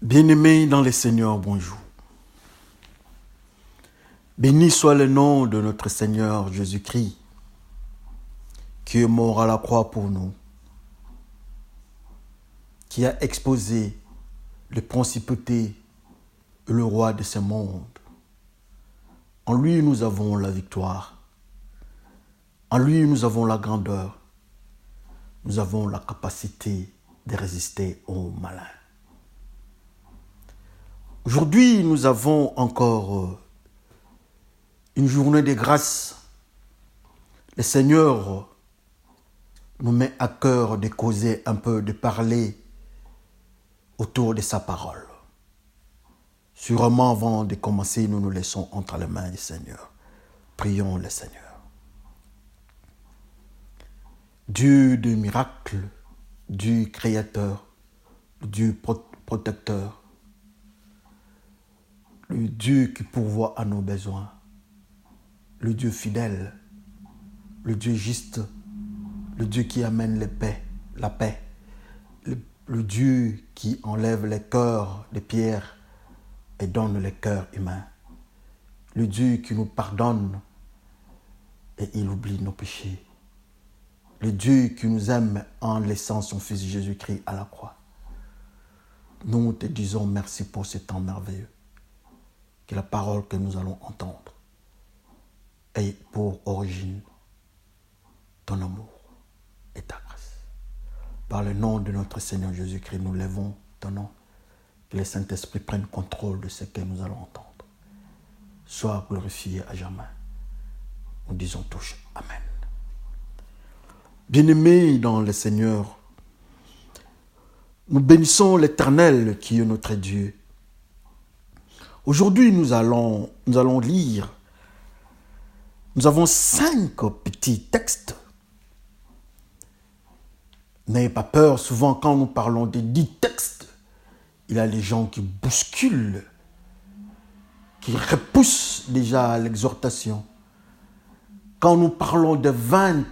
Bien-aimés dans le Seigneur, bonjour. Béni soit le nom de notre Seigneur Jésus-Christ, qui est mort à la croix pour nous, qui a exposé les principautés et le roi de ce monde. En lui, nous avons la victoire. En lui, nous avons la grandeur. Nous avons la capacité de résister au malin. Aujourd'hui, nous avons encore une journée de grâce. Le Seigneur nous met à cœur de causer un peu, de parler autour de sa parole. Sûrement, avant de commencer, nous nous laissons entre les mains du Seigneur. Prions le Seigneur. Dieu de miracles, Dieu créateur, Dieu protecteur, le Dieu qui pourvoit à nos besoins, le Dieu fidèle, le Dieu juste, le Dieu qui amène la paix, le Dieu qui enlève les cœurs de pierre et donne les cœurs humains, le Dieu qui nous pardonne et il oublie nos péchés, le Dieu qui nous aime en laissant son Fils Jésus-Christ à la croix. Nous te disons merci pour ce temps merveilleux, que la parole que nous allons entendre ait pour origine ton amour et ta grâce. Par le nom de notre Seigneur Jésus-Christ, nous lèvons ton nom. Que le Saint-Esprit prenne contrôle de ce que nous allons entendre. Sois glorifié à jamais. Nous disons tous Amen. Bien-aimés dans le Seigneur, nous bénissons l'Éternel qui est notre Dieu. Aujourd'hui, nous allons lire. Nous avons 5 petits textes. N'ayez pas peur, souvent quand nous parlons des 10 textes, il y a les gens qui bousculent, qui repoussent déjà l'exhortation. Quand nous parlons de 20,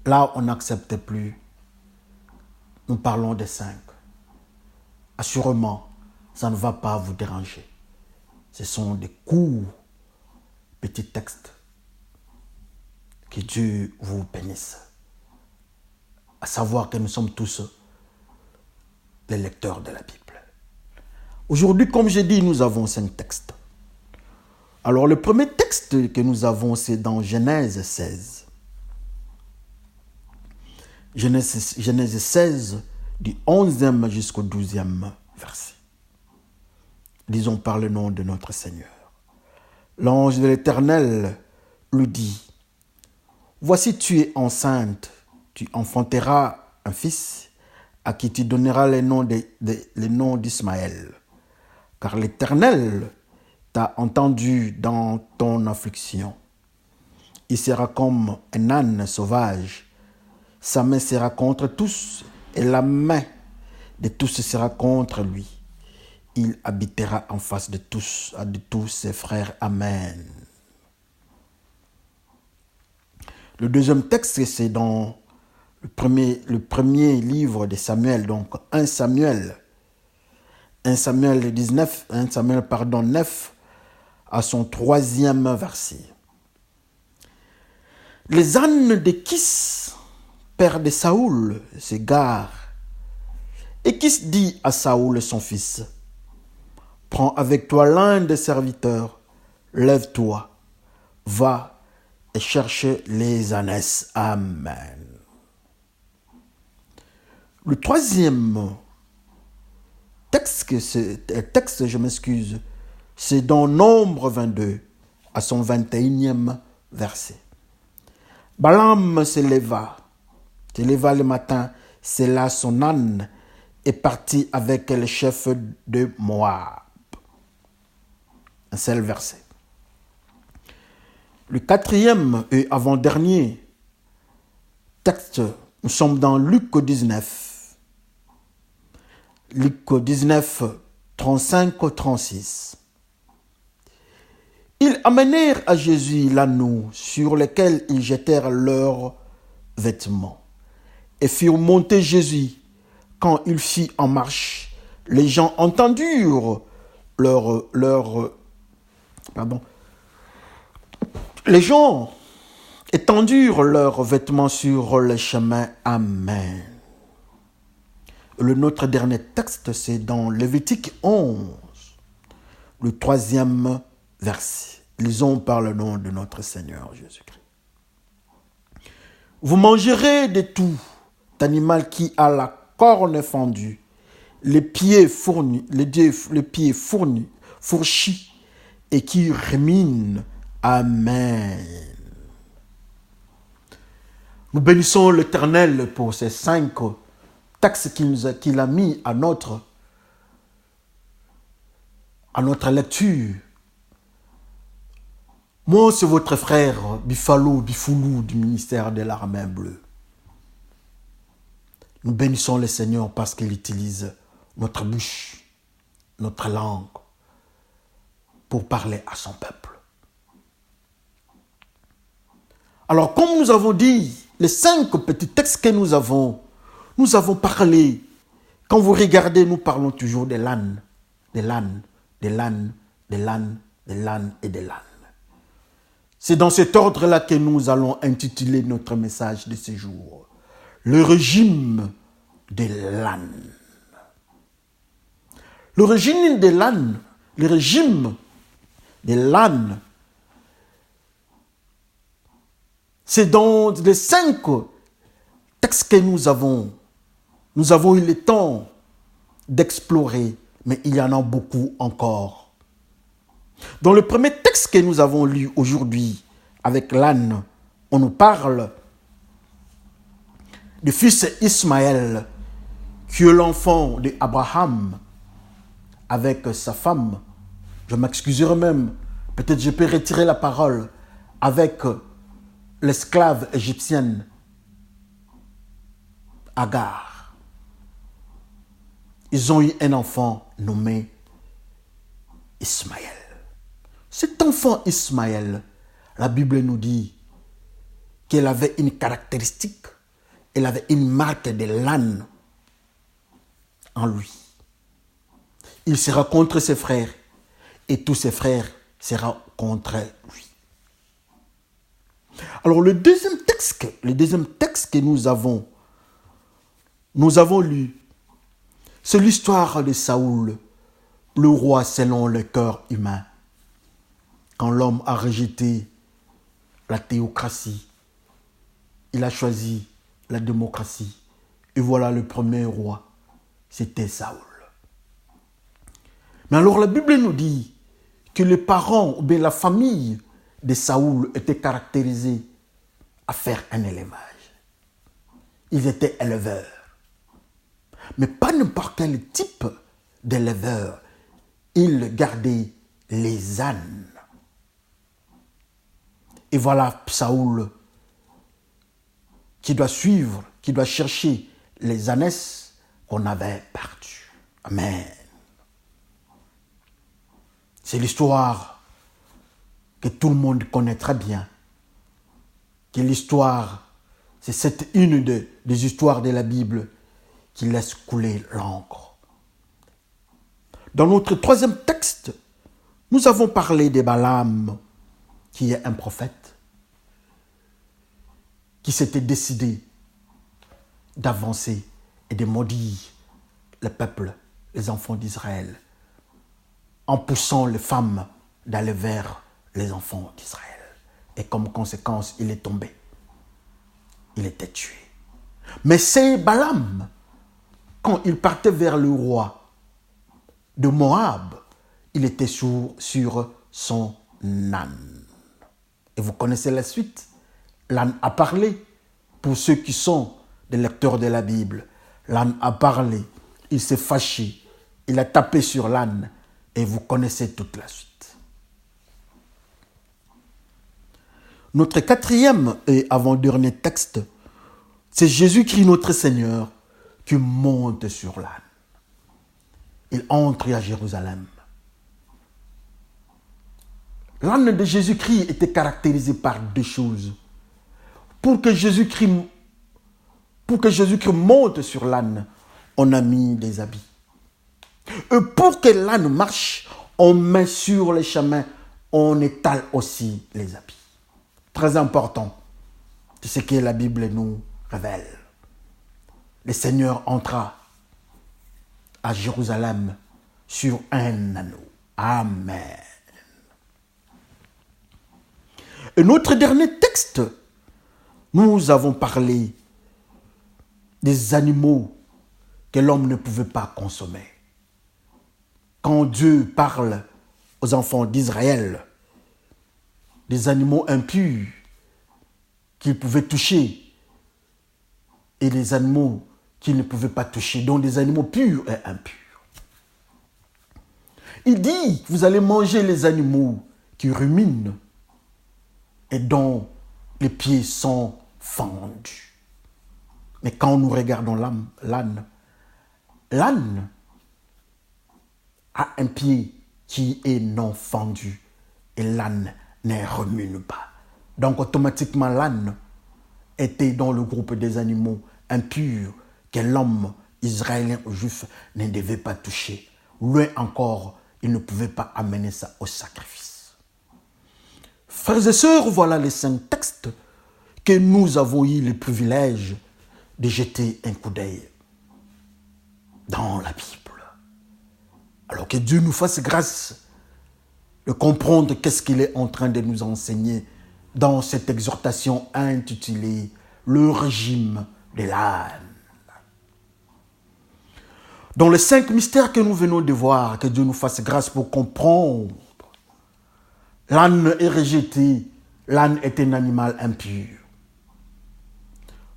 là on n'accepte plus. Nous parlons de 5. Assurément, ça ne va pas vous déranger. Ce sont des courts petits textes. Que Dieu vous bénisse. À savoir que nous sommes tous les lecteurs de la Bible. Aujourd'hui, comme j'ai dit, nous avons 5 textes. Alors, le premier texte que nous avons, c'est dans Genèse 16. Genèse 16, du 11e jusqu'au 12e verset. Lisons par le nom de notre Seigneur. L'ange de l'Éternel lui dit: voici, tu es enceinte, tu enfanteras un fils à qui tu donneras le nom d'Ismaël. Car l'Éternel t'a entendu dans ton affliction. Il sera comme un âne sauvage. Sa main sera contre tous et la main de tous sera contre lui. Il habitera en face de tous ses frères. Amen. Le deuxième texte, c'est dans le premier livre de Samuel, donc 1 Samuel 9, à son 3e verset. Les ânes de Kis, père de Saoul, s'égarent. Et Kis dit à Saoul son fils: prends avec toi l'un des serviteurs, lève-toi, va et cherche les ânesses. Amen. Le troisième texte, c'est dans Nombre 22, à son 21e verset. Balaam se leva le matin, sella son âne et partit avec le chef de Moab. Un seul verset. Le 4e et avant-dernier texte, nous sommes dans Luc 19. Luc 19, 35-36. Ils amenèrent à Jésus l'anneau sur lequel ils jetèrent leurs vêtements et firent monter Jésus. Quand il fit en marche, les gens entendirent les gens étendirent leurs vêtements sur les chemins. Amen. Notre dernier texte, c'est dans Lévitique 11, le 3e verset. Lisons par le nom de notre Seigneur Jésus-Christ. Vous mangerez de tout animal qui a la corne fendue, les pieds fournis, fourchis et qui rumine. Amen. Nous bénissons l'Éternel pour ces 5 textes qu'il a mis à notre lecture. Moi, c'est votre frère Bifoulou du ministère de l'Armée bleue. Nous bénissons le Seigneur parce qu'il utilise notre bouche, notre langue, pour parler à son peuple. Alors, comme nous avons dit, les 5 petits textes que nous avons parlé. Quand vous regardez, nous parlons toujours de l'âne, de l'âne, de l'âne, de l'âne, de l'âne et de l'âne. C'est dans cet ordre-là que nous allons intituler notre message de ce jour. Le régime de l'âne. Le régime de l'âne, c'est dans les 5 textes que nous avons eu le temps d'explorer, mais il y en a beaucoup encore. Dans le premier texte que nous avons lu aujourd'hui, avec l'âne, on nous parle du fils Ismaël, qui est l'enfant d'Abraham, avec sa femme. Je m'excuserai même, peut-être je peux retirer la parole, avec l'esclave égyptienne Agar. Ils ont eu un enfant nommé Ismaël. Cet enfant Ismaël, la Bible nous dit qu'il avait une caractéristique, il avait une marque de l'âne en lui. Il sera contre ses frères et tous ses frères seront contre lui. Alors le deuxième texte que nous avons lu, c'est l'histoire de Saoul, le roi selon le cœur humain. Quand l'homme a rejeté la théocratie, il a choisi la démocratie. Et voilà le premier roi, c'était Saoul. Mais alors la Bible nous dit que les parents ou bien la famille de Saoul était caractérisée à faire un élevage. Ils étaient éleveurs. Mais pas n'importe quel type d'éleveur. Ils gardaient les ânes. Et voilà Saoul qui doit suivre, qui doit chercher les ânesses qu'on avait perdues. Amen. C'est l'histoire que tout le monde connaît très bien. Que l'histoire, c'est une des histoires de la Bible qui laisse couler l'encre. Dans notre troisième texte, nous avons parlé de Balaam, qui est un prophète, qui s'était décidé d'avancer et de maudire le peuple, les enfants d'Israël, en poussant les femmes d'aller vers les enfants d'Israël. Et comme conséquence, il est tombé. Il était tué. Mais c'est Balaam, quand il partait vers le roi de Moab, il était sur son âne. Et vous connaissez la suite. L'âne a parlé. Pour ceux qui sont des lecteurs de la Bible, l'âne a parlé. Il s'est fâché. Il a tapé sur l'âne. Et vous connaissez toute la suite. Notre quatrième et avant-dernier texte, c'est Jésus-Christ notre Seigneur qui monte sur l'âne. Il entre à Jérusalem. L'âne de Jésus-Christ était caractérisé par 2 choses. Pour que Jésus-Christ monte sur l'âne, on a mis des habits. Et pour que l'âne marche, on met sur les chemins, on étale aussi les habits. Très important. C'est ce que la Bible nous révèle. Le Seigneur entra à Jérusalem sur un anneau. Amen. Et notre dernier texte, nous avons parlé des animaux que l'homme ne pouvait pas consommer. Quand Dieu parle aux enfants d'Israël, des animaux impurs qu'ils pouvaient toucher et des animaux qu'ils ne pouvaient pas toucher, donc des animaux purs et impurs. Il dit, vous allez manger les animaux qui ruminent et dont les pieds sont fendus. Mais quand nous regardons l'âne a un pied qui est non fendu et l'âne ne remue pas. Donc automatiquement l'âne était dans le groupe des animaux impurs que l'homme israélien ou juif ne devait pas toucher. Loin encore, il ne pouvait pas amener ça au sacrifice. Frères et sœurs, voilà les 5 textes que nous avons eu le privilège de jeter un coup d'œil dans la Bible. Alors que Dieu nous fasse grâce de comprendre qu'est-ce qu'il est en train de nous enseigner dans cette exhortation intitulée « Le régime de l'âne ». Dans les 5 mystères que nous venons de voir, que Dieu nous fasse grâce pour comprendre. L'âne est rejeté, l'âne est un animal impur.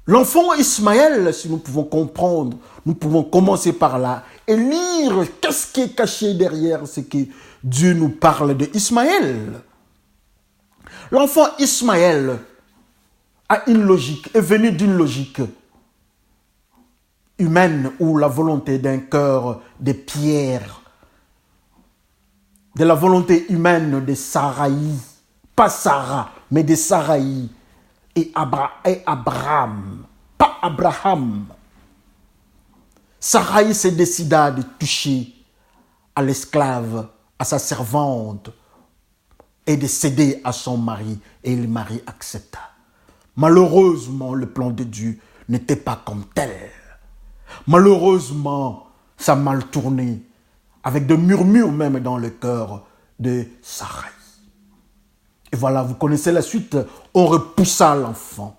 L'enfant Ismaël, si nous pouvons comprendre, nous pouvons commencer par là et lire qu'est-ce qui est caché derrière ce que Dieu nous parle de Ismaël. L'enfant Ismaël a une logique, est venu d'une logique humaine ou la volonté d'un cœur de pierre, de la volonté humaine de Saraï, pas Sarah, mais de Saraï et Abraham, pas Abraham. Saraï se décida de toucher à l'esclave, à sa servante et de céder à son mari et le mari accepta. Malheureusement, le plan de Dieu n'était pas comme tel. Malheureusement, ça a mal tourné, avec des murmures même dans le cœur de Saraï. Et voilà, vous connaissez la suite, on repoussa l'enfant.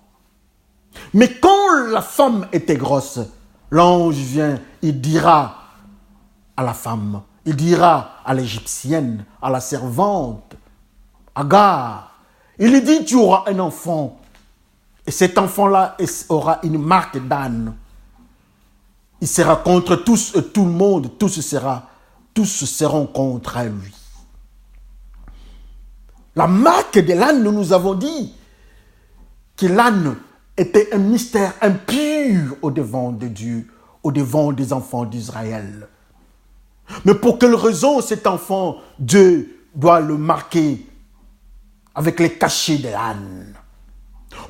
Mais quand la femme était grosse, l'ange vient, il dira à la femme, il dira à l'Égyptienne, à la servante, Agar, il lui dit, tu auras un enfant, et cet enfant-là aura une marque d'âne. Il sera contre tous et tout le monde, tous seront contre lui. La marque de l'âne, nous avons dit que l'âne était un mystère impur au devant de Dieu, au devant des enfants d'Israël. Mais pour quelle raison cet enfant, Dieu doit le marquer avec les cachets de l'âne?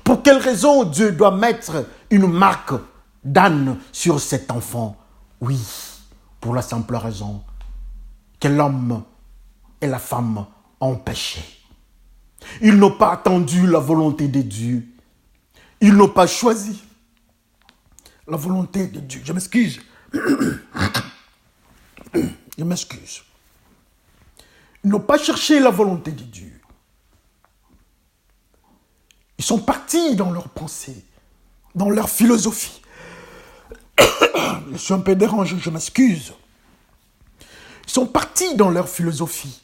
Pour quelle raison Dieu doit mettre une marque d'âne sur cet enfant? Oui, pour la simple raison que l'homme et la femme ont péché. Ils n'ont pas attendu la volonté de Dieu. Ils n'ont pas choisi la volonté de Dieu. Je m'excuse. Je m'excuse. Ils n'ont pas cherché la volonté de Dieu. Ils sont partis dans leurs pensées, dans leur philosophie. Je suis un peu dérangé, je m'excuse. Ils sont partis dans leur philosophie.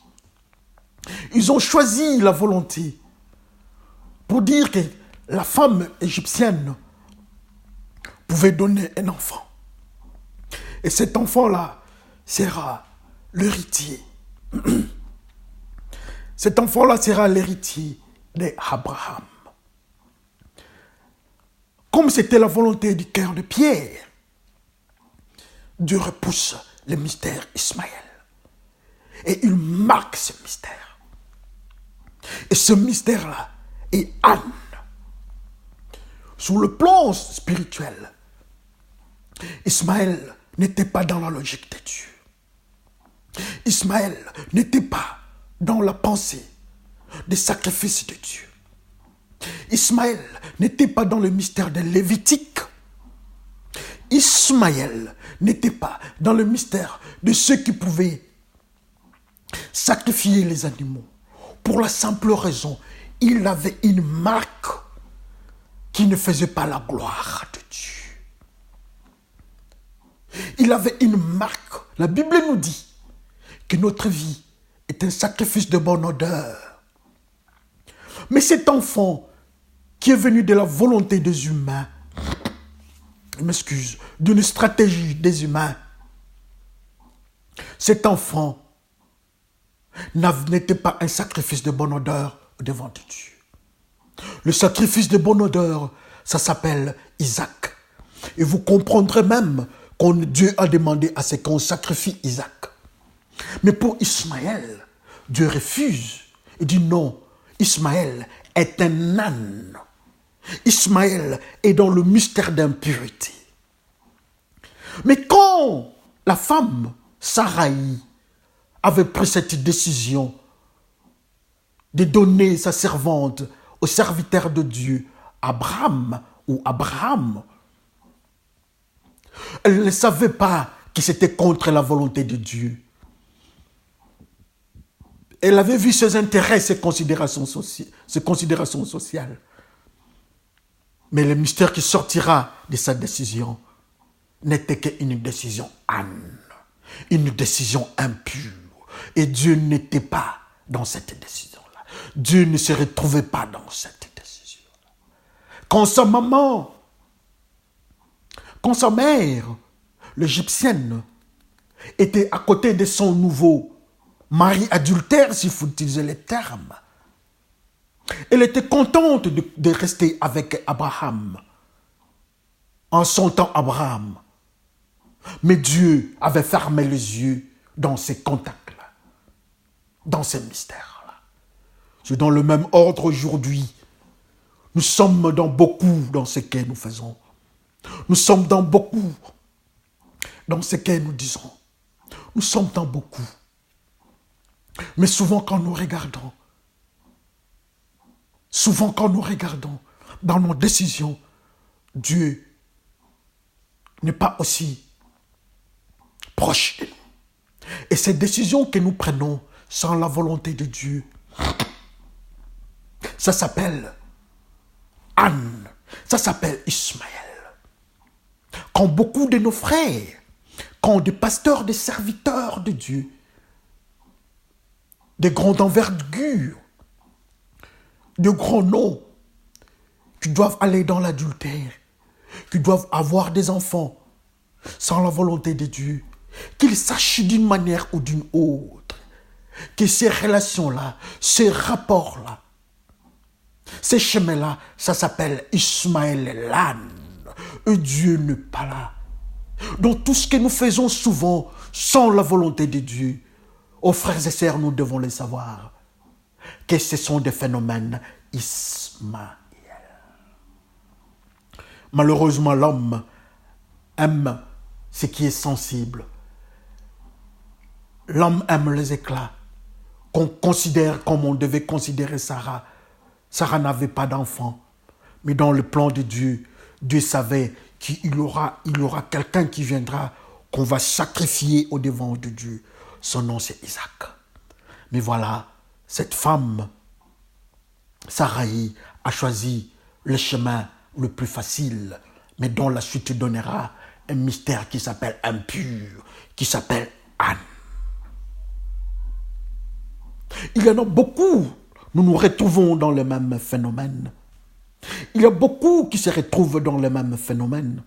Ils ont choisi la volonté pour dire que la femme égyptienne pouvait donner un enfant. Et cet enfant-là sera l'héritier. Cet enfant-là sera l'héritier d'Abraham. Comme c'était la volonté du cœur de Pierre, Dieu repousse le mystère Ismaël. Et il marque ce mystère. Et ce mystère-là est Anne. Sur le plan spirituel, Ismaël n'était pas dans la logique de Dieu. Ismaël n'était pas dans la pensée des sacrifices de Dieu. Ismaël n'était pas dans le mystère des Lévitiques. Ismaël n'était pas dans le mystère de ceux qui pouvaient sacrifier les animaux. Pour la simple raison, il avait une marque qui ne faisait pas la gloire de Dieu. Il avait une marque. La Bible nous dit que notre vie est un sacrifice de bonne odeur. Mais cet enfant qui est venu de la volonté des humains, d'une stratégie des humains, cet enfant n'était pas un sacrifice de bonne odeur devant Dieu. Le sacrifice de bonne odeur, ça s'appelle Isaac. Et vous comprendrez même que Dieu a demandé à ce qu'on sacrifie Isaac. Mais pour Ismaël, Dieu refuse. Il dit non, Ismaël est un âne. Ismaël est dans le mystère d'impureté. Mais quand la femme, Saraï, avait pris cette décision de donner sa servante au serviteur de Dieu, Abraham, elle ne savait pas que c'était contre la volonté de Dieu. Elle avait vu ses intérêts, ses considérations sociales. Mais le mystère qui sortira de sa décision n'était qu'une décision âne, une décision impure. Et Dieu n'était pas dans cette décision-là. Dieu ne se retrouvait pas dans cette décision-là. Quand sa mère, l'Égyptienne, était à côté de son nouveau mari adultère, s'il faut utiliser les termes, elle était contente de rester avec Abraham, en son temps Abraham. Mais Dieu avait fermé les yeux dans ces contacts-là, dans ces mystères-là. C'est dans le même ordre aujourd'hui. Nous sommes dans beaucoup dans ce que nous faisons. Nous sommes dans beaucoup dans ce que nous disons. Nous sommes dans beaucoup. Mais souvent quand nous regardons dans nos décisions, Dieu n'est pas aussi proche de nous. Et ces décisions que nous prenons sans la volonté de Dieu, ça s'appelle Anne, ça s'appelle Ismaël. Quand beaucoup de nos frères, quand des pasteurs, des serviteurs de Dieu, des grandes envergures, de grands noms, qui doivent aller dans l'adultère, qui doivent avoir des enfants sans la volonté de Dieu, qu'ils sachent d'une manière ou d'une autre que ces relations-là, ces rapports-là, ces chemins-là, ça s'appelle Ismaël l'âne. Et Dieu n'est pas là. Donc tout ce que nous faisons souvent sans la volonté de Dieu, aux frères et sœurs, nous devons le savoir, que ce sont des phénomènes Ismaël. Malheureusement, l'homme aime ce qui est sensible. L'homme aime les éclats qu'on considère comme on devait considérer Sarah. Sarah n'avait pas d'enfant, mais dans le plan de Dieu, Dieu savait qu'il y aura quelqu'un qui viendra, qu'on va sacrifier au devant de Dieu. Son nom, c'est Isaac. Mais voilà, cette femme, Saraï, a choisi le chemin le plus facile, mais dont la suite donnera un mystère qui s'appelle impur, qui s'appelle Anne. Il y en a beaucoup, nous nous retrouvons dans le même phénomène. Il y a beaucoup qui se retrouvent dans le même phénomène.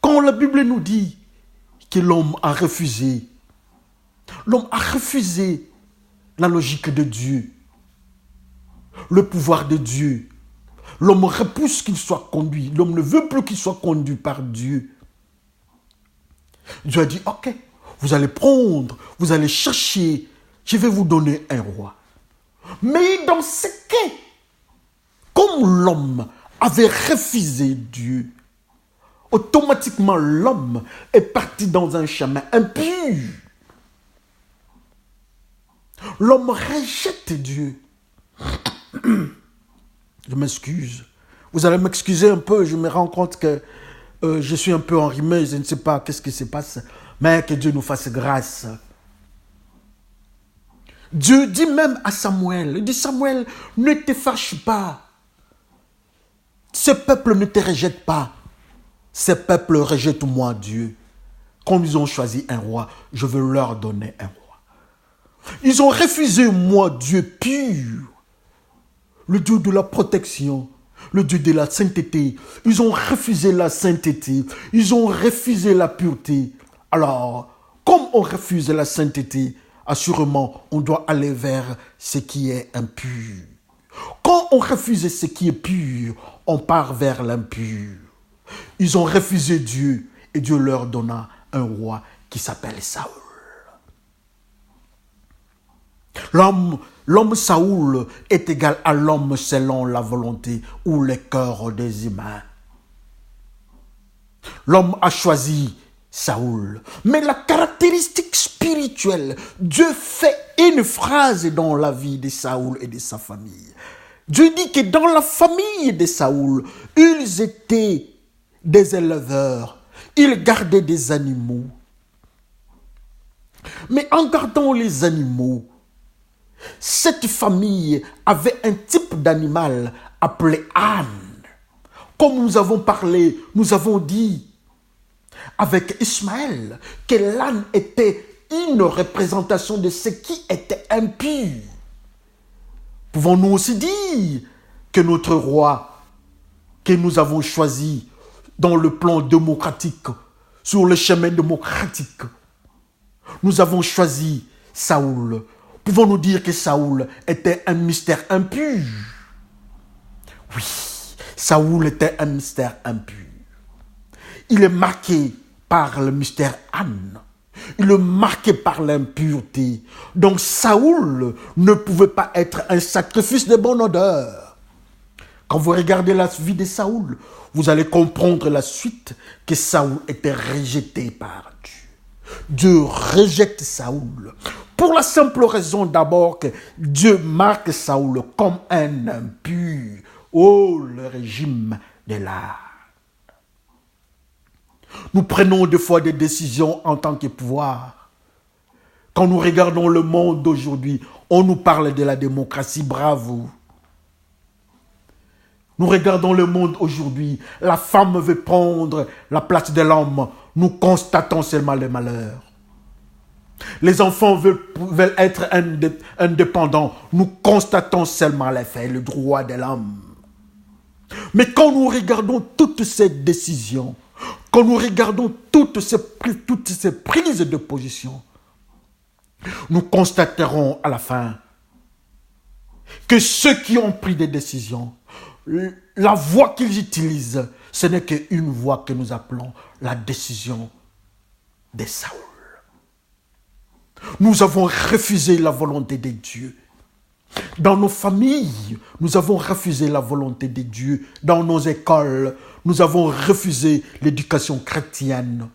Quand la Bible nous dit que l'homme a refusé la logique de Dieu, le pouvoir de Dieu. L'homme repousse qu'il soit conduit. L'homme ne veut plus qu'il soit conduit par Dieu. Dieu a dit, ok, vous allez prendre, vous allez chercher, je vais vous donner un roi. Mais dans ce cas, comme l'homme avait refusé Dieu, automatiquement l'homme est parti dans un chemin impur. L'homme rejette Dieu. Je m'excuse. Vous allez m'excuser un peu, je me rends compte que je suis un peu enrhumé, je ne sais pas qu'est-ce qui se passe, mais que Dieu nous fasse grâce. Dieu dit même à Samuel, il dit Samuel, ne te fâche pas. Ce peuple ne te rejette pas. Ce peuple rejette moi, Dieu. Comme ils ont choisi un roi, je veux leur donner un roi. Ils ont refusé moi, Dieu pur, le Dieu de la protection, le Dieu de la sainteté. Ils ont refusé la sainteté. Ils ont refusé la pureté. Alors, comme on refuse la sainteté, assurément, on doit aller vers ce qui est impur. Quand on refuse ce qui est pur, on part vers l'impur. Ils ont refusé Dieu et Dieu leur donna un roi qui s'appelle Saül. L'homme Saül est égal à l'homme selon la volonté ou le cœur des humains. L'homme a choisi Saül. Mais la caractéristique spirituelle, Dieu fait une phrase dans la vie de Saül et de sa famille. Dieu dit que dans la famille de Saül, ils étaient des éleveurs. Ils gardaient des animaux. Mais en gardant les animaux, cette famille avait un type d'animal appelé âne. Comme nous avons parlé, nous avons dit avec Ismaël que l'âne était une représentation de ce qui était impur. Pouvons-nous aussi dire que notre roi, que nous avons choisi dans le plan démocratique, sur le chemin démocratique, nous avons choisi Saül. Pouvons-nous dire que Saül était un mystère impur? Oui, Saül était un mystère impur. Il est marqué par le mystère âne. Il est marqué par l'impureté. Donc Saül ne pouvait pas être un sacrifice de bonne odeur. Quand vous regardez la vie de Saül, vous allez comprendre la suite que Saül était rejeté par Dieu. Dieu rejette Saül. Pour la simple raison d'abord que Dieu marque Saül comme un impur. Oh, le régime de l'art. Nous prenons des fois des décisions en tant que pouvoir. Quand nous regardons le monde d'aujourd'hui, on nous parle de la démocratie, bravo. Nous regardons le monde aujourd'hui, la femme veut prendre la place de l'homme. Nous constatons seulement le malheur. Les enfants veulent être indépendants. Nous constatons seulement les faits, le droit de l'homme. Mais quand nous regardons toutes ces décisions, quand nous regardons toutes ces prises de position, nous constaterons à la fin que ceux qui ont pris des décisions, la voie qu'ils utilisent, ce n'est qu'une voie que nous appelons la décision de Saül. Nous avons refusé la volonté de Dieu. Dans nos familles, nous avons refusé la volonté de Dieu. Dans nos écoles, nous avons refusé l'éducation chrétienne.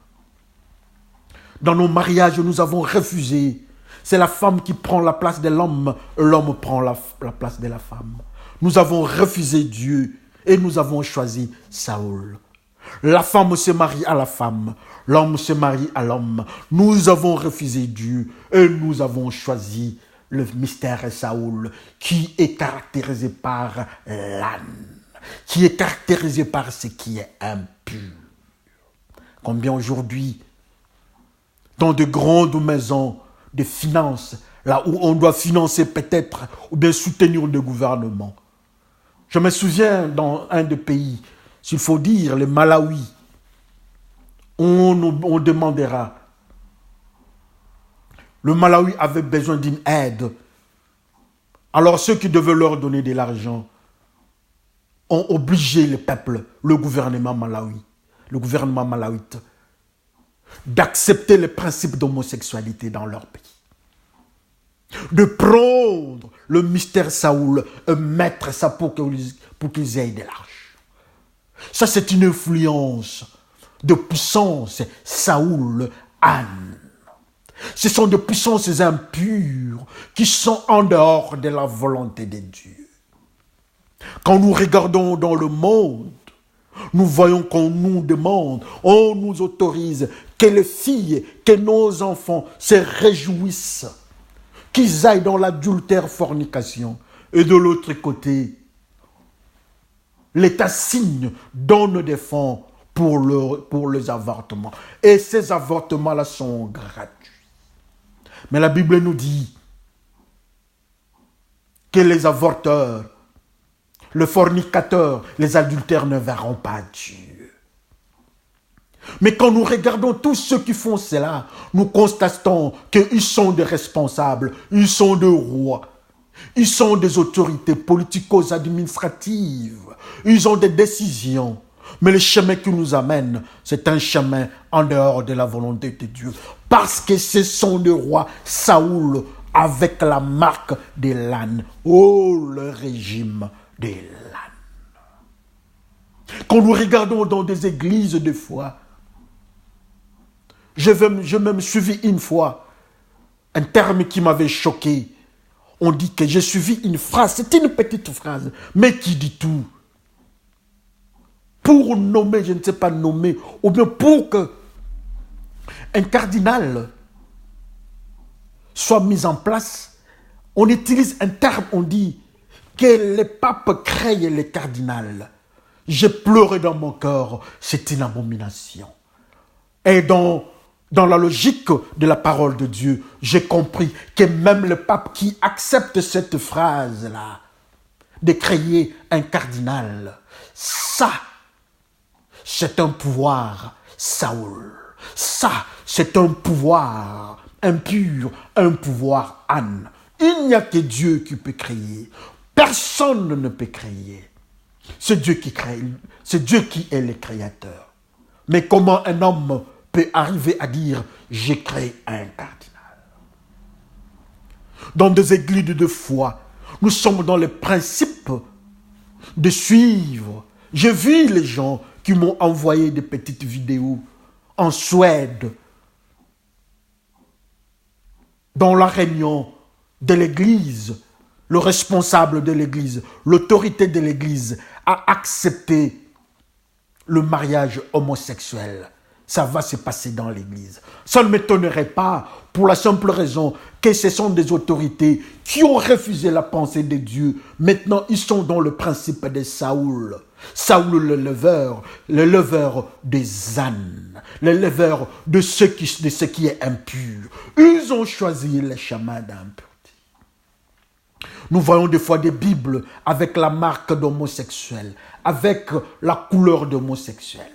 Dans nos mariages, nous avons refusé. C'est la femme qui prend la place de l'homme, l'homme prend la place de la femme. Nous avons refusé Dieu et nous avons choisi Saül. La femme se marie à la femme, l'homme se marie à l'homme. Nous avons refusé Dieu et nous avons choisi le mystère Saül, qui est caractérisé par l'âne, qui est caractérisé par ce qui est impur. Combien aujourd'hui, dans de grandes maisons de finances, là où on doit financer peut-être ou bien soutenir le gouvernement. Je me souviens dans un des pays, s'il faut dire, le Malawi, on demandera. Le Malawi avait besoin d'une aide. Alors ceux qui devaient leur donner de l'argent ont obligé le peuple, le gouvernement malawite, d'accepter les principes d'homosexualité dans leur pays. De prendre le mystère Saül et mettre ça pour qu'ils aient de l'argent. Ça, c'est une influence de puissance. Saül, âne. Ce sont des puissances impures qui sont en dehors de la volonté de Dieu. Quand nous regardons dans le monde, nous voyons qu'on nous demande, on nous autorise que les filles, que nos enfants se réjouissent, qu'ils aillent dans l'adultère fornication. Et de l'autre côté, l'État signe, donne des fonds pour les avortements. Et ces avortements-là sont gratuits. Mais la Bible nous dit que les avorteurs, les fornicateurs, les adultères ne verront pas Dieu. Mais quand nous regardons tous ceux qui font cela, nous constatons qu'ils sont des responsables, ils sont des rois, ils sont des autorités politico-administratives, ils ont des décisions. Mais le chemin qui nous amène, c'est un chemin en dehors de la volonté de Dieu. Parce que ce sont des rois, Saoul, avec la marque de l'âne. Oh, le régime de l'âne. Quand nous regardons dans des églises de foi, je même suivi une fois un terme qui m'avait choqué. On dit que j'ai suivi une phrase, c'est une petite phrase, mais qui dit tout. Pour nommer, je ne sais pas nommer, ou bien pour que un cardinal soit mis en place, on utilise un terme, on dit que les papes créent les cardinals. J'ai pleuré dans mon cœur, c'est une abomination. Et dans la logique de la parole de Dieu, j'ai compris que même le pape qui accepte cette phrase-là, de créer un cardinal, ça, c'est un pouvoir Saoul. Ça, c'est un pouvoir impur, un pouvoir âne. Il n'y a que Dieu qui peut créer. Personne ne peut créer. C'est Dieu qui crée. C'est Dieu qui est le créateur. Mais comment un homme peut arriver à dire « j'ai créé un cardinal » ? Dans des églises de foi, nous sommes dans le principe de suivre. J'ai vu les gens qui m'ont envoyé des petites vidéos en Suède, dans la réunion de l'église, le responsable de l'église, l'autorité de l'église a accepté le mariage homosexuel. Ça va se passer dans l'église. Ça ne m'étonnerait pas pour la simple raison que ce sont des autorités qui ont refusé la pensée de Dieu. Maintenant, ils sont dans le principe de Saoul. Saoul le leveur des ânes, le leveur de ce qui est impur. Ils ont choisi le chemin d'impureté. Nous voyons des fois des Bibles avec la marque d'homosexuel, avec la couleur d'homosexuel.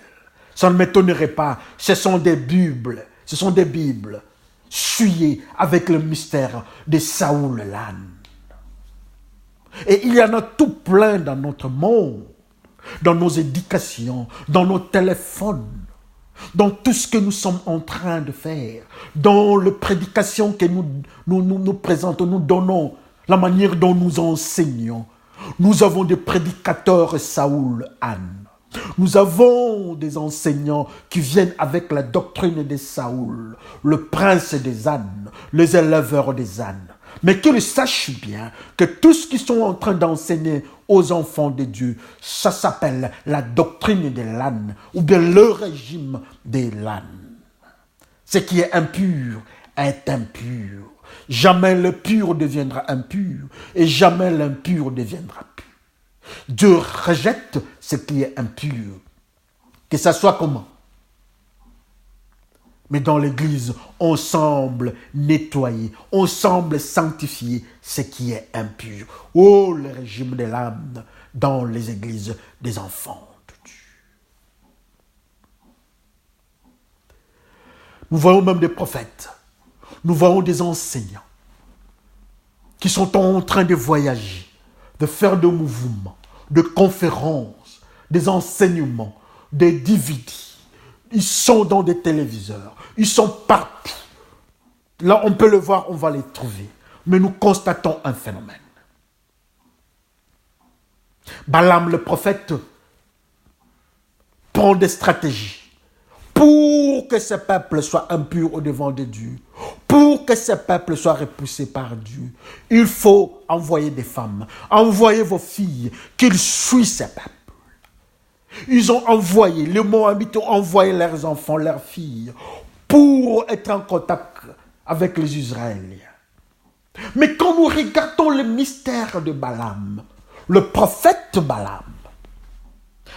Ça ne m'étonnerait pas, ce sont des Bibles souillées avec le mystère de Saoul l'âne. Et il y en a tout plein dans notre monde, dans nos éducations, dans nos téléphones, dans tout ce que nous sommes en train de faire, dans les prédications que nous présentons, nous donnons, la manière dont nous enseignons. Nous avons des prédicateurs Saoul âne. Nous avons des enseignants qui viennent avec la doctrine de Saoul, le prince des ânes, les éleveurs des ânes. Mais qu'ils sachent bien que tout ce qu'ils sont en train d'enseigner aux enfants de Dieu, ça s'appelle la doctrine de l'âne, ou bien le régime de l'âne. Ce qui est impur est impur. Jamais le pur deviendra impur, et jamais l'impur deviendra pur. Dieu rejette ce qui est impur, que ça soit comment. Mais dans l'église, on semble nettoyer, on semble sanctifier ce qui est impur. Oh, le régime de l'âme dans les églises des enfants de Dieu. Nous voyons même des prophètes, nous voyons des enseignants qui sont en train de voyager, de faire des mouvements, de conférences, des enseignements, des DVD. Ils sont dans des téléviseurs, ils sont partout. Là, on peut le voir, on va les trouver. Mais nous constatons un phénomène. Balaam le prophète prend des stratégies pour que ce peuple soit impur au devant de Dieu, pour que ces peuples soient repoussés par Dieu, il faut envoyer des femmes, envoyer vos filles, qu'ils suivent ces peuples. Ils ont envoyé, les Moabites ont envoyé leurs enfants, leurs filles, pour être en contact avec les Israéliens. Mais quand nous regardons le mystère de Balaam, le prophète Balaam,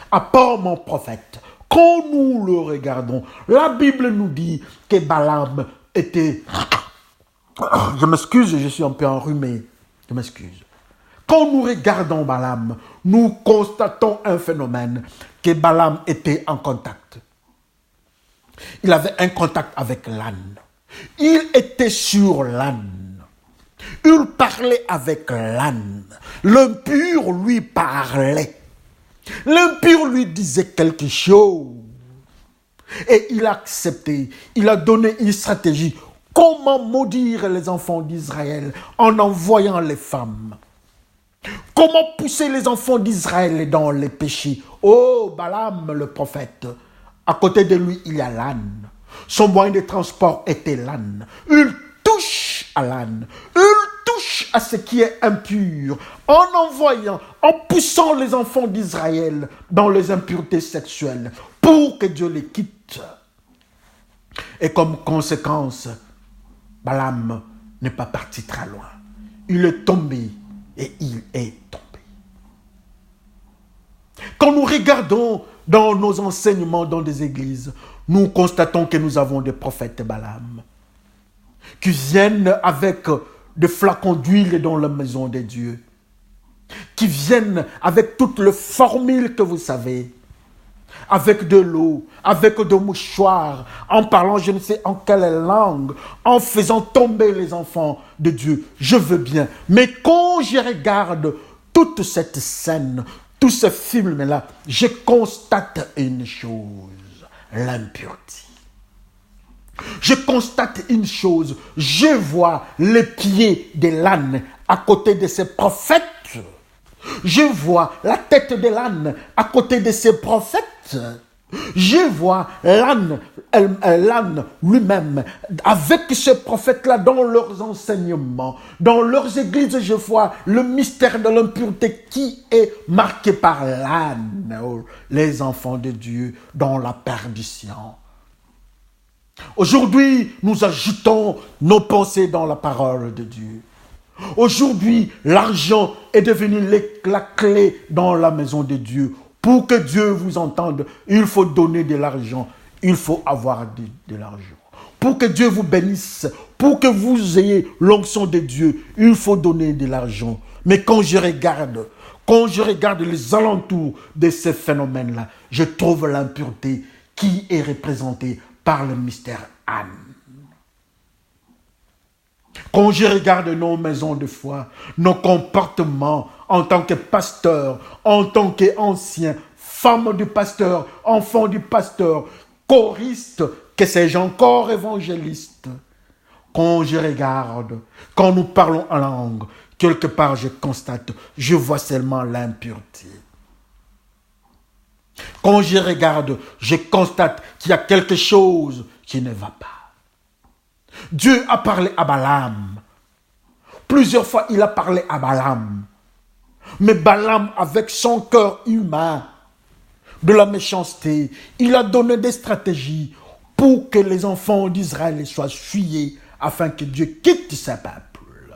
à part mon prophète, quand nous le regardons, la Bible nous dit que Balaam était... Je m'excuse, je suis un peu enrhumé. Je m'excuse. Quand nous regardons Balaam, nous constatons un phénomène, que Balaam était en contact. Il avait un contact avec l'âne. Il était sur l'âne. Il parlait avec l'âne. L'impur lui parlait. L'impur lui disait quelque chose. Et il a accepté. Il a donné une stratégie. Comment maudire les enfants d'Israël en envoyant les femmes? Comment pousser les enfants d'Israël dans les péchés? Oh, Balaam le prophète, à côté de lui, il y a l'âne. Son moyen de transport était l'âne. Il touche à l'âne. Il touche à ce qui est impur en envoyant, en poussant les enfants d'Israël dans les impuretés sexuelles pour que Dieu les quitte. Et comme conséquence, Balaam n'est pas parti très loin. Il est tombé et il est tombé. Quand nous regardons dans nos enseignements dans des églises, nous constatons que nous avons des prophètes Balaam qui viennent avec des flacons d'huile dans la maison de Dieu, qui viennent avec toutes les formules que vous savez, avec de l'eau, avec de mouchoirs, en parlant je ne sais en quelle langue, en faisant tomber les enfants de Dieu. Je veux bien. Mais quand je regarde toute cette scène, tous ces films-là, je constate une chose, l'impureté. Je constate une chose, je vois les pieds de l'âne à côté de ces prophètes. Je vois la tête de l'âne à côté de ces prophètes. Je vois l'âne lui-même avec ces prophètes-là dans leurs enseignements, dans leurs églises. Je vois le mystère de l'impureté qui est marqué par l'âne, les enfants de Dieu dans la perdition. Aujourd'hui, nous ajoutons nos pensées dans la parole de Dieu. Aujourd'hui, l'argent est devenu la clé dans la maison de Dieu. Pour que Dieu vous entende, il faut donner de l'argent. Il faut avoir de l'argent. Pour que Dieu vous bénisse, pour que vous ayez l'onction de Dieu, il faut donner de l'argent. Mais quand je regarde les alentours de ces phénomènes-là, je trouve l'impureté qui est représentée par le mystère âne. Quand je regarde nos maisons de foi, nos comportements en tant que pasteur, en tant qu'ancien, femme du pasteur, enfant du pasteur, choriste, que sais-je encore, évangéliste. Quand je regarde, quand nous parlons en langue, quelque part je constate, je vois seulement l'impureté. Quand je regarde, je constate qu'il y a quelque chose qui ne va pas. Dieu a parlé à Balaam. Plusieurs fois, il a parlé à Balaam. Mais Balaam, avec son cœur humain, de la méchanceté, il a donné des stratégies pour que les enfants d'Israël soient fuyés afin que Dieu quitte sa peuple.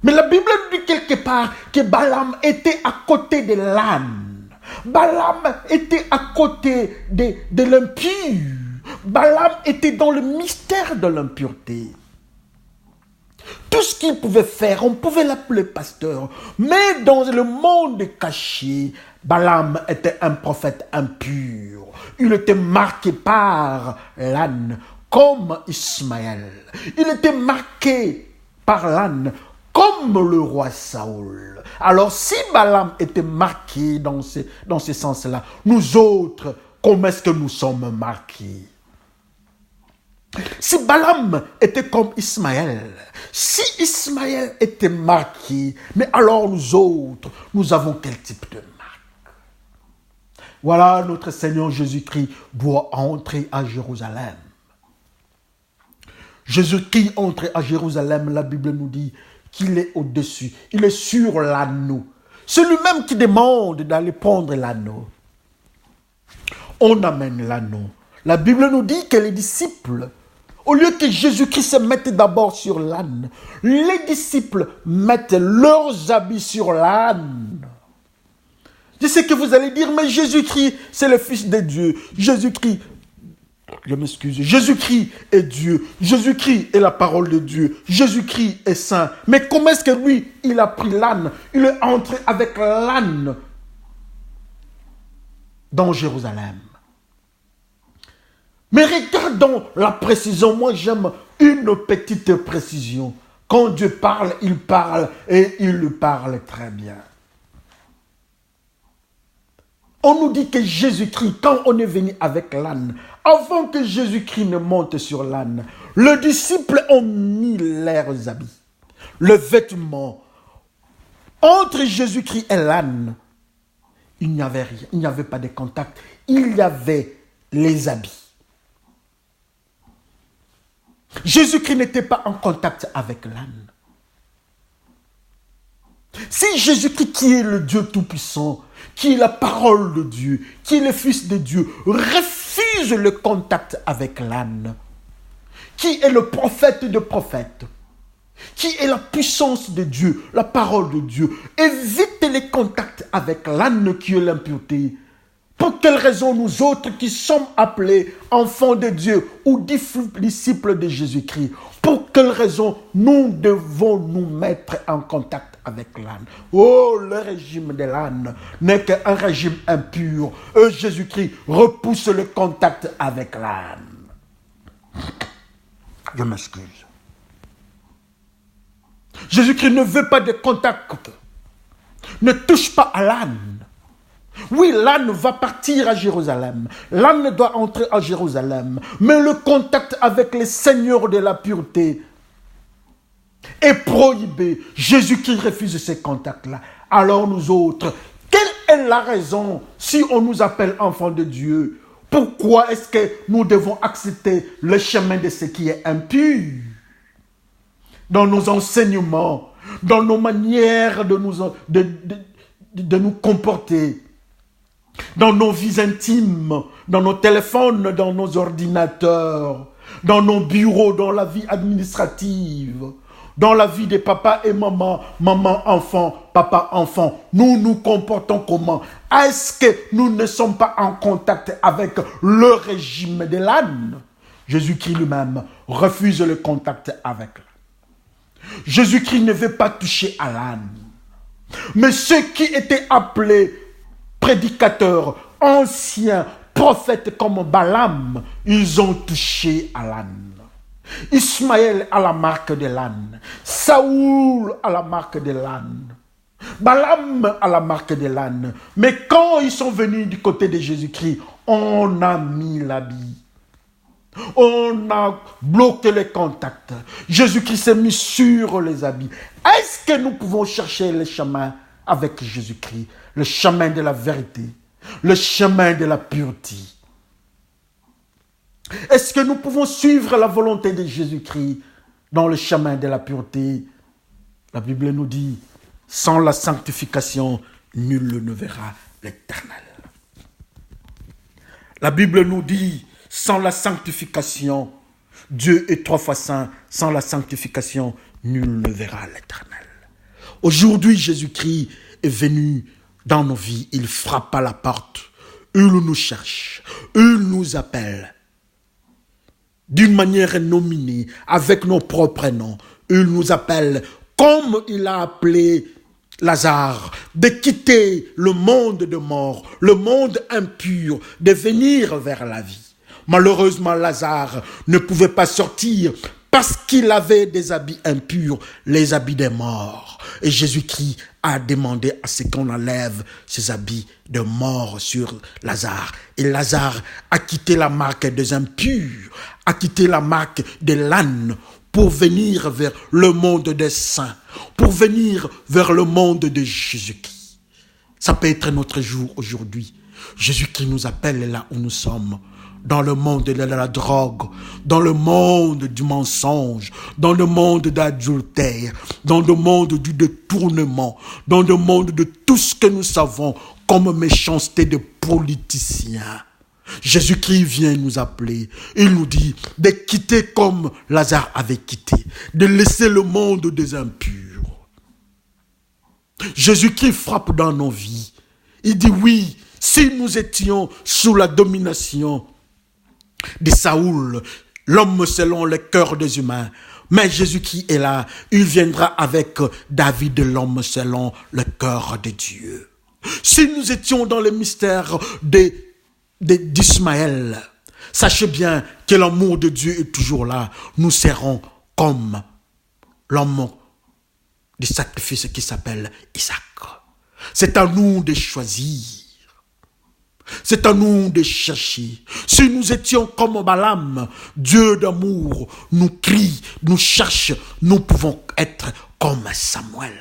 Mais la Bible dit quelque part que Balaam était à côté de l'âne. Balaam était à côté de l'impur. Balaam était dans le mystère de l'impureté. Tout ce qu'il pouvait faire, on pouvait l'appeler pasteur. Mais dans le monde caché, Balaam était un prophète impur. Il était marqué par l'âne, comme Ismaël. Il était marqué par l'âne, comme le roi Saoul. Alors si Balaam était marqué dans ce sens-là, nous autres, comment est-ce que nous sommes marqués? Si Balaam était comme Ismaël, si Ismaël était marqué, mais alors nous autres, nous avons quel type de marque? Voilà, notre Seigneur Jésus-Christ doit entrer à Jérusalem. Jésus-Christ entre à Jérusalem, la Bible nous dit qu'il est au-dessus. Il est sur l'anneau. C'est lui-même qui demande d'aller prendre l'anneau. On amène l'anneau. La Bible nous dit que les disciples, au lieu que Jésus-Christ se mette d'abord sur l'âne, les disciples mettent leurs habits sur l'âne. Je sais que vous allez dire, mais Jésus-Christ, c'est le Fils de Dieu. Jésus-Christ, je m'excuse, Jésus-Christ est Dieu. Jésus-Christ est la parole de Dieu. Jésus-Christ est saint. Mais comment est-ce que lui, il a pris l'âne? Il est entré avec l'âne dans Jérusalem. Mais regardons la précision. Moi, j'aime une petite précision. Quand Dieu parle et il le parle très bien. On nous dit que Jésus-Christ, quand on est venu avec l'âne, avant que Jésus-Christ ne monte sur l'âne, les disciples ont mis leurs habits, le vêtement. Entre Jésus-Christ et l'âne, il n'y avait rien, il n'y avait pas de contact, il y avait les habits. Jésus-Christ n'était pas en contact avec l'âne. Si Jésus-Christ, qui est le Dieu Tout-Puissant, qui est la parole de Dieu, qui est le Fils de Dieu, refuse le contact avec l'âne, qui est le prophète de prophètes, qui est la puissance de Dieu, la parole de Dieu, évite les contacts avec l'âne qui est l'impureté. Pour quelle raison nous autres qui sommes appelés enfants de Dieu ou disciples de Jésus-Christ, pour quelle raison nous devons nous mettre en contact avec l'âne? Oh, le régime de l'âne n'est qu'un régime impur. Jésus-Christ repousse le contact avec l'âne. Je m'excuse. Jésus-Christ ne veut pas de contact. Ne touche pas à l'âne. Oui, l'âne va partir à Jérusalem. L'âne doit entrer à Jérusalem. Mais le contact avec les seigneurs de la pureté est prohibé. Jésus-Christ refuse ces contacts-là. Alors nous autres, quelle est la raison si on nous appelle enfants de Dieu? Pourquoi est-ce que nous devons accepter le chemin de ce qui est impur? Dans nos enseignements, dans nos manières de nous comporter, dans nos vies intimes, dans nos téléphones, dans nos ordinateurs, dans nos bureaux, dans la vie administrative, dans la vie des papas et maman, maman-enfant, papa-enfant, nous nous comportons comment? Est-ce que nous ne sommes pas en contact avec le régime de l'âne? Jésus-Christ lui-même refuse le contact avec l'âne. Jésus-Christ ne veut pas toucher à l'âne. Mais ceux qui étaient appelés prédicateurs, anciens, prophètes comme Balaam, ils ont touché à l'âne. Ismaël à la marque de l'âne. Saoul à la marque de l'âne. Balaam à la marque de l'âne. Mais quand ils sont venus du côté de Jésus-Christ, on a mis l'habit. On a bloqué les contacts. Jésus-Christ s'est mis sur les habits. Est-ce que nous pouvons chercher le chemin avec Jésus-Christ? Le chemin de la vérité. Le chemin de la pureté. Est-ce que nous pouvons suivre la volonté de Jésus-Christ dans le chemin de la pureté? La Bible nous dit, sans la sanctification, nul ne verra l'Éternel. La Bible nous dit, sans la sanctification, Dieu est 3 fois saint, sans la sanctification, nul ne verra l'Éternel. Aujourd'hui, Jésus-Christ est venu dans nos vies, il frappe à la porte, il nous cherche, il nous appelle. D'une manière nominée, avec nos propres noms, il nous appelle, comme il a appelé Lazare, de quitter le monde de mort, le monde impur, de venir vers la vie. Malheureusement, Lazare ne pouvait pas sortir parce qu'il avait des habits impurs, les habits des morts. Et Jésus-Christ a demandé à ce qu'on enlève ces habits de mort sur Lazare. Et Lazare a quitté la marque des impurs, a quitté la marque de l'âne pour venir vers le monde des saints, pour venir vers le monde de Jésus-Christ. Ça peut être notre jour aujourd'hui. Jésus-Christ nous appelle là où nous sommes. dans le monde de la drogue, dans le monde du mensonge, dans le monde d'adultère, dans le monde du détournement, dans le monde de tout ce que nous savons comme méchanceté de politiciens. Jésus-Christ vient nous appeler. Il nous dit de quitter comme Lazare avait quitté, de laisser le monde des impurs. Jésus-Christ frappe dans nos vies. Il dit oui, si nous étions sous la domination de Saoul, l'homme selon le cœur des humains, mais Jésus-Christ est là, il viendra avec David, l'homme selon le cœur de Dieu. Si nous étions dans le mystère d'Ismaël, sachez bien que l'amour de Dieu est toujours là. Nous serons comme l'homme du sacrifice qui s'appelle Isaac. C'est à nous de choisir. C'est à nous de chercher. Si nous étions comme Balaam, Dieu d'amour nous crie, nous cherche, nous pouvons être comme Samuel.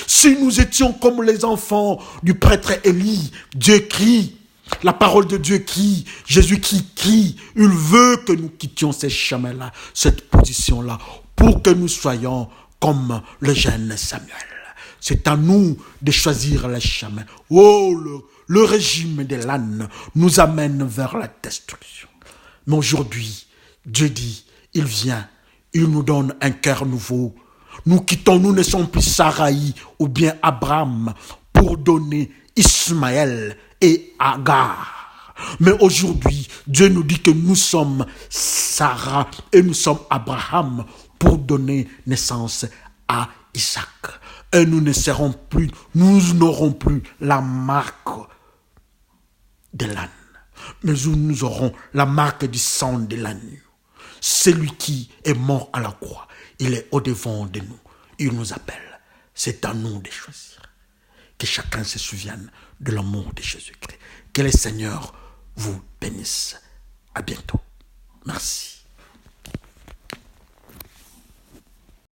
Si nous étions comme les enfants du prêtre Élie, Dieu crie, la parole de Dieu crie, Jésus qui crie, il veut que nous quittions ces chemins-là, cette position-là, pour que nous soyons comme le jeune Samuel. C'est à nous de choisir les chemins. Oh, le régime de l'âne nous amène vers la destruction. Mais aujourd'hui, Dieu dit, il vient, il nous donne un cœur nouveau. Nous quittons, nous ne sommes plus Saraï ou bien Abraham pour donner Ismaël et Agar. Mais aujourd'hui, Dieu nous dit que nous sommes Sarah et nous sommes Abraham pour donner naissance à Isaac. Et nous n'aurons plus la marque de l'âne, mais nous aurons la marque du sang de l'agneau. Celui qui est mort à la croix, il est au-devant de nous. Il nous appelle. C'est à nous de choisir. Que chacun se souvienne de l'amour de Jésus-Christ. Que le Seigneur vous bénisse. À bientôt. Merci.